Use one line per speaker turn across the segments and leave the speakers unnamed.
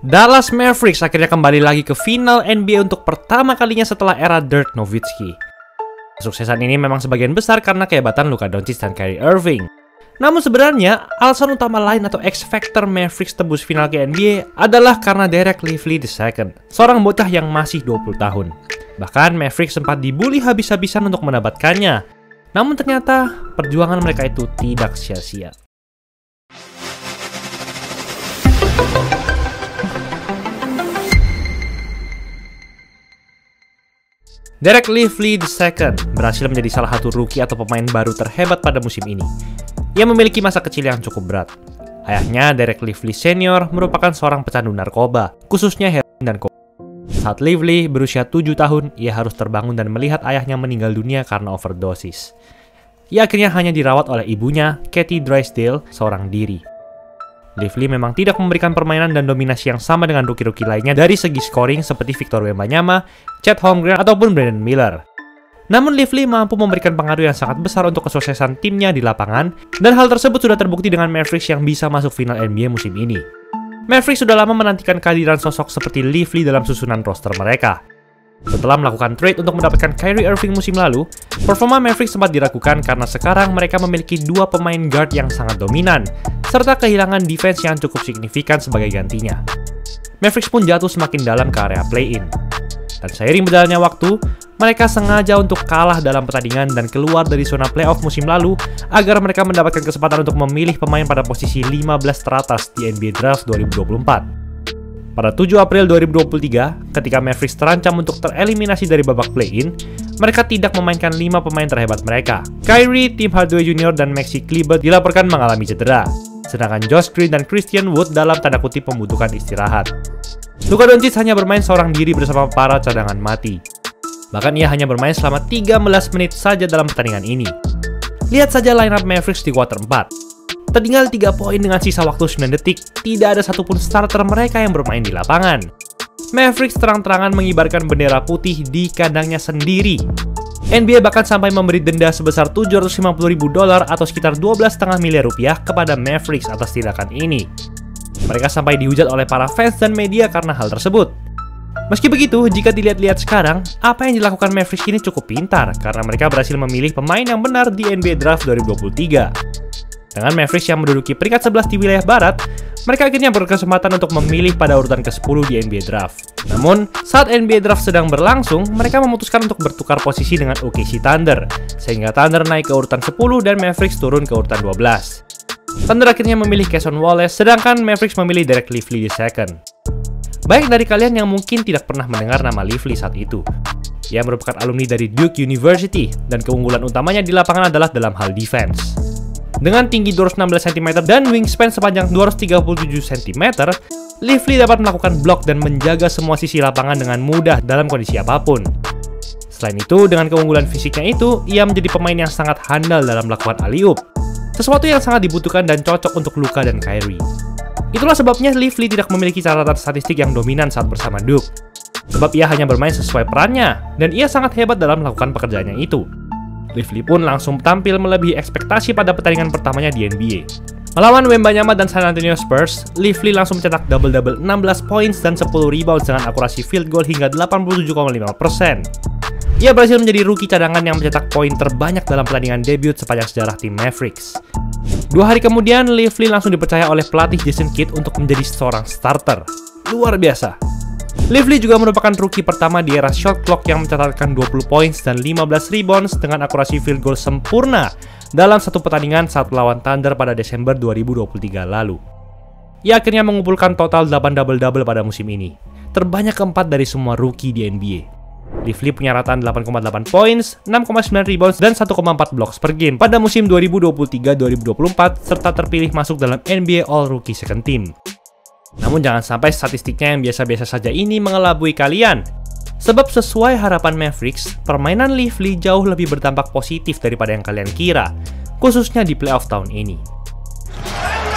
Dallas Mavericks akhirnya kembali lagi ke final NBA untuk pertama kalinya setelah era Dirk Nowitzki. Kesuksesan ini memang sebagian besar karena kehebatan Luka Doncic dan Kyrie Irving. Namun sebenarnya, alasan utama lain atau X-Factor Mavericks tembus final ke NBA adalah karena Derek Lively II, seorang bocah yang masih 20 tahun. Bahkan Mavericks sempat dibully habis-habisan untuk mendapatkannya. Namun ternyata, perjuangan mereka itu tidak sia-sia. Derek Lively II berhasil menjadi salah satu rookie atau pemain baru terhebat pada musim ini. Ia memiliki masa kecil yang cukup berat. Ayahnya, Derek Lively Senior, merupakan seorang pecandu narkoba, khususnya heroin dan kokain. Saat Lively berusia 7 tahun, ia harus terbangun dan melihat ayahnya meninggal dunia karena overdosis. Ia akhirnya hanya dirawat oleh ibunya, Katie Drysdale, seorang diri. Lively memang tidak memberikan permainan dan dominasi yang sama dengan rookie-rookie lainnya dari segi scoring seperti Victor Wembanyama, Chet Holmgren, ataupun Brandon Miller. Namun Lively mampu memberikan pengaruh yang sangat besar untuk kesuksesan timnya di lapangan, dan hal tersebut sudah terbukti dengan Mavericks yang bisa masuk final NBA musim ini. Mavericks sudah lama menantikan kehadiran sosok seperti Lively dalam susunan roster mereka. Setelah melakukan trade untuk mendapatkan Kyrie Irving musim lalu, performa Mavericks sempat diragukan karena sekarang mereka memiliki dua pemain guard yang sangat dominan, serta kehilangan defense yang cukup signifikan sebagai gantinya. Mavericks pun jatuh semakin dalam ke area play-in. Dan seiring berjalannya waktu, mereka sengaja untuk kalah dalam pertandingan dan keluar dari zona playoff musim lalu agar mereka mendapatkan kesempatan untuk memilih pemain pada posisi 15 teratas di NBA Draft 2024. Pada 7 April 2023, ketika Mavericks terancam untuk tereliminasi dari babak play-in, mereka tidak memainkan 5 pemain terhebat mereka. Kyrie, Tim Hardaway Jr., dan Maxi Kleber dilaporkan mengalami cedera, sedangkan Josh Green dan Christian Wood dalam tanda kutip membutuhkan istirahat. Luka Doncic hanya bermain seorang diri bersama para cadangan mati. Bahkan ia hanya bermain selama 13 menit saja dalam pertandingan ini. Lihat saja lineup Mavericks di kuarter 4. Tertinggal 3 poin dengan sisa waktu 9 detik, tidak ada satupun starter mereka yang bermain di lapangan. Mavericks terang-terangan mengibarkan bendera putih di kandangnya sendiri. NBA bahkan sampai memberi denda sebesar $750.000 atau sekitar 12,5 miliar rupiah kepada Mavericks atas tindakan ini. Mereka sampai dihujat oleh para fans dan media karena hal tersebut. Meski begitu, jika dilihat-lihat sekarang, apa yang dilakukan Mavericks ini cukup pintar karena mereka berhasil memilih pemain yang benar di NBA Draft 2023. Dengan Mavericks yang menduduki peringkat 11 di wilayah barat, mereka akhirnya berkesempatan untuk memilih pada urutan ke-10 di NBA Draft. Namun, saat NBA Draft sedang berlangsung, mereka memutuskan untuk bertukar posisi dengan OKC Thunder, sehingga Thunder naik ke urutan 10 dan Mavericks turun ke urutan 12. Thunder akhirnya memilih Cason Wallace, sedangkan Mavericks memilih Derek Lively II. Banyak dari kalian yang mungkin tidak pernah mendengar nama Lively saat itu. Ia merupakan alumni dari Duke University, dan keunggulan utamanya di lapangan adalah dalam hal defense. Dengan tinggi 216 cm dan wingspan sepanjang 237 cm, Lively dapat melakukan blok dan menjaga semua sisi lapangan dengan mudah dalam kondisi apapun. Selain itu, dengan keunggulan fisiknya itu, ia menjadi pemain yang sangat handal dalam melakukan alley-oop, sesuatu yang sangat dibutuhkan dan cocok untuk Luka dan Kyrie. Itulah sebabnya Lively tidak memiliki catatan statistik yang dominan saat bersama Duke, sebab ia hanya bermain sesuai perannya, dan ia sangat hebat dalam melakukan pekerjaannya itu. Lively pun langsung tampil melebihi ekspektasi pada pertandingan pertamanya di NBA. Melawan Wembanyama dan San Antonio Spurs, Lively langsung mencetak double-double 16 points dan 10 rebounds dengan akurasi field goal hingga 87,5%. Ia berhasil menjadi rookie cadangan yang mencetak poin terbanyak dalam pertandingan debut sepanjang sejarah tim Mavericks. 2 hari kemudian, Lively langsung dipercaya oleh pelatih Jason Kidd untuk menjadi seorang starter. Luar biasa. Lively juga merupakan rookie pertama di era shot clock yang mencatatkan 20 points dan 15 rebounds dengan akurasi field goal sempurna dalam satu pertandingan saat melawan Thunder pada Desember 2023 lalu. Ia akhirnya mengumpulkan total 8 double-double pada musim ini, terbanyak keempat dari semua rookie di NBA. Lively punya rataan 8,8 points, 6,9 rebounds, dan 1,4 blocks per game pada musim 2023-2024 serta terpilih masuk dalam NBA All-Rookie Second Team. Namun jangan sampai statistiknya yang biasa-biasa saja ini mengelabui kalian. Sebab sesuai harapan Mavericks, permainan Lively jauh lebih berdampak positif daripada yang kalian kira, khususnya di playoff tahun ini.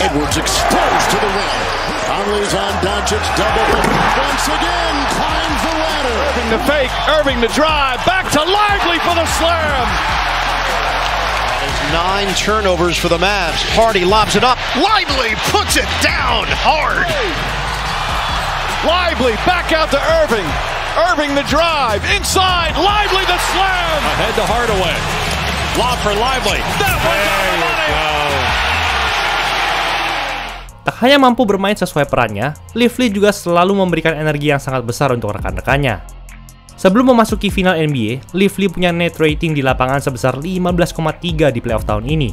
Edwards exposed to the rim. Conley's on Doncic, double once again, climbs the ladder.
Irving the fake, Irving the drive, back to Lively for the slam.
9 turnovers for the Mavs. Hardy lobs it up. Lively puts it down hard.
Lively back out to Irving. Irving the drive, inside, Lively the slam! Ahead to Hardaway. Lob for Lively. That was on the money!
Tak hanya mampu bermain sesuai perannya, Lively juga selalu memberikan energi yang sangat besar untuk rekan-rekannya. Sebelum memasuki final NBA, Lively punya net rating di lapangan sebesar 15,3 di playoff tahun ini.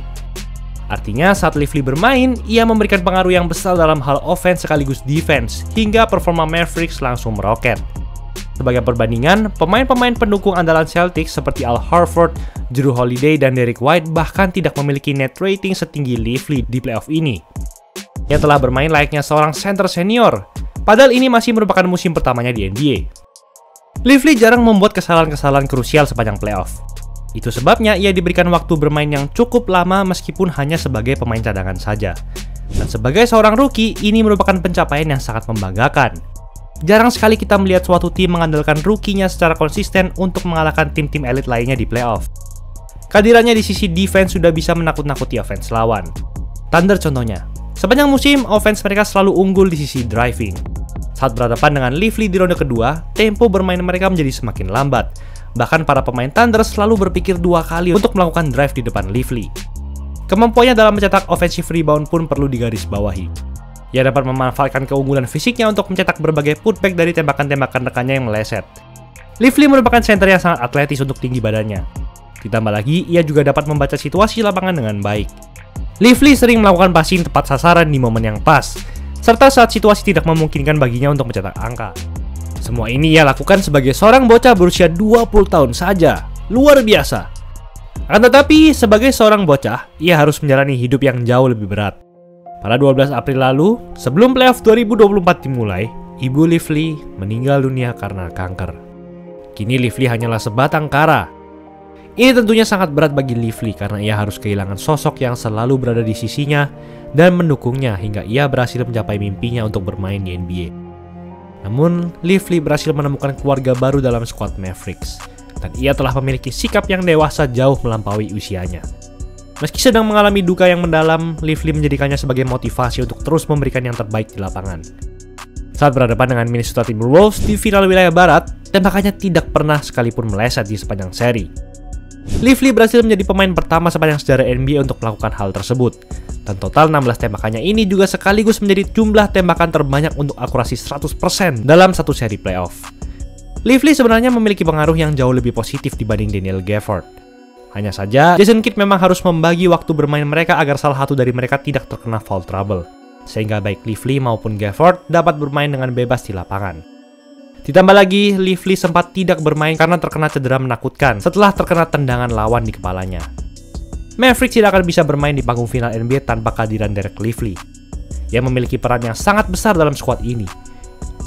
Artinya saat Lively bermain, ia memberikan pengaruh yang besar dalam hal offense sekaligus defense, hingga performa Mavericks langsung meroket. Sebagai perbandingan, pemain-pemain pendukung andalan Celtics seperti Al Horford, Jrue Holiday, dan Derrick White bahkan tidak memiliki net rating setinggi Lively di playoff ini. Ia telah bermain layaknya seorang center senior, padahal ini masih merupakan musim pertamanya di NBA. Lively jarang membuat kesalahan-kesalahan krusial sepanjang playoff. Itu sebabnya ia diberikan waktu bermain yang cukup lama meskipun hanya sebagai pemain cadangan saja. Dan sebagai seorang rookie, ini merupakan pencapaian yang sangat membanggakan. Jarang sekali kita melihat suatu tim mengandalkan rookie-nya secara konsisten untuk mengalahkan tim-tim elit lainnya di playoff. Kehadirannya di sisi defense sudah bisa menakut-nakuti offense lawan. Thunder contohnya. Sepanjang musim, offense mereka selalu unggul di sisi driving. Saat berhadapan dengan Lively di ronde kedua, tempo bermain mereka menjadi semakin lambat. Bahkan para pemain Thunder selalu berpikir dua kali untuk melakukan drive di depan Lively. Kemampuannya dalam mencetak offensive rebound pun perlu digarisbawahi. Ia dapat memanfaatkan keunggulan fisiknya untuk mencetak berbagai putback dari tembakan-tembakan rekannya yang meleset. Lively merupakan center yang sangat atletis untuk tinggi badannya. Ditambah lagi, ia juga dapat membaca situasi lapangan dengan baik. Lively sering melakukan passing tepat sasaran di momen yang pas, serta saat situasi tidak memungkinkan baginya untuk mencetak angka. Semua ini ia lakukan sebagai seorang bocah berusia 20 tahun saja. Luar biasa. Akan tetapi, sebagai seorang bocah, ia harus menjalani hidup yang jauh lebih berat. Pada 12 April lalu, sebelum playoff 2024 dimulai, ibu Lively meninggal dunia karena kanker. Kini Lively hanyalah sebatang kara. Ini tentunya sangat berat bagi Lively karena ia harus kehilangan sosok yang selalu berada di sisinya dan mendukungnya hingga ia berhasil mencapai mimpinya untuk bermain di NBA. Namun, Lively berhasil menemukan keluarga baru dalam skuad Mavericks, dan ia telah memiliki sikap yang dewasa jauh melampaui usianya. Meski sedang mengalami duka yang mendalam, Lively menjadikannya sebagai motivasi untuk terus memberikan yang terbaik di lapangan. Saat berhadapan dengan Minnesota Timberwolves di final wilayah barat, tembakannya tidak pernah sekalipun meleset di sepanjang seri. Lively berhasil menjadi pemain pertama sepanjang sejarah NBA untuk melakukan hal tersebut. Dan total 16 tembakannya ini juga sekaligus menjadi jumlah tembakan terbanyak untuk akurasi 100% dalam satu seri playoff. Lively sebenarnya memiliki pengaruh yang jauh lebih positif dibanding Daniel Gafford. Hanya saja, Jason Kidd memang harus membagi waktu bermain mereka agar salah satu dari mereka tidak terkena foul trouble, sehingga baik Lively maupun Gafford dapat bermain dengan bebas di lapangan. Ditambah lagi, Lively sempat tidak bermain karena terkena cedera menakutkan setelah terkena tendangan lawan di kepalanya. Mavericks tidak akan bisa bermain di panggung final NBA tanpa kehadiran Derek Lively. Ia memiliki peran yang sangat besar dalam skuad ini.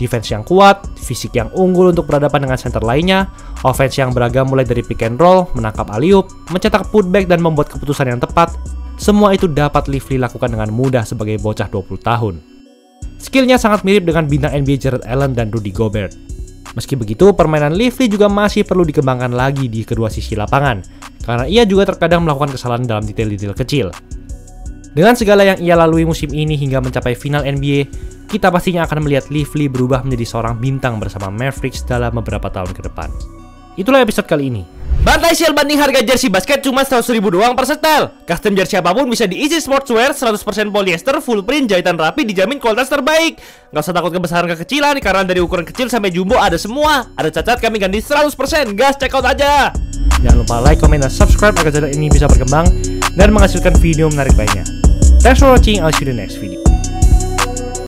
Defense yang kuat, fisik yang unggul untuk berhadapan dengan center lainnya, offense yang beragam mulai dari pick and roll, menangkap alley-oop, mencetak putback dan membuat keputusan yang tepat, semua itu dapat Lively lakukan dengan mudah sebagai bocah 20 tahun. Skillnya sangat mirip dengan bintang NBA Jared Allen dan Rudy Gobert. Meski begitu, permainan Lively juga masih perlu dikembangkan lagi di kedua sisi lapangan, karena ia juga terkadang melakukan kesalahan dalam detail-detail kecil. Dengan segala yang ia lalui musim ini hingga mencapai final NBA, kita pastinya akan melihat Lively berubah menjadi seorang bintang bersama Mavericks dalam beberapa tahun ke depan. Itulah episode kali ini. Bantai sale banding harga jersey basket cuma 100.000 doang per setel. Custom jersey apapun bisa di Easy Sportswear, 100% polyester, full print, jahitan rapi, dijamin kualitas terbaik. Gak usah takut kebesaran kekecilan, karena dari ukuran kecil sampai jumbo ada semua. Ada cacat kami ganti 100%, gas check out aja. Jangan lupa like, comment, dan subscribe agar channel ini bisa berkembang dan menghasilkan video menarik lainnya. Thanks for watching, I'll see you in the next video.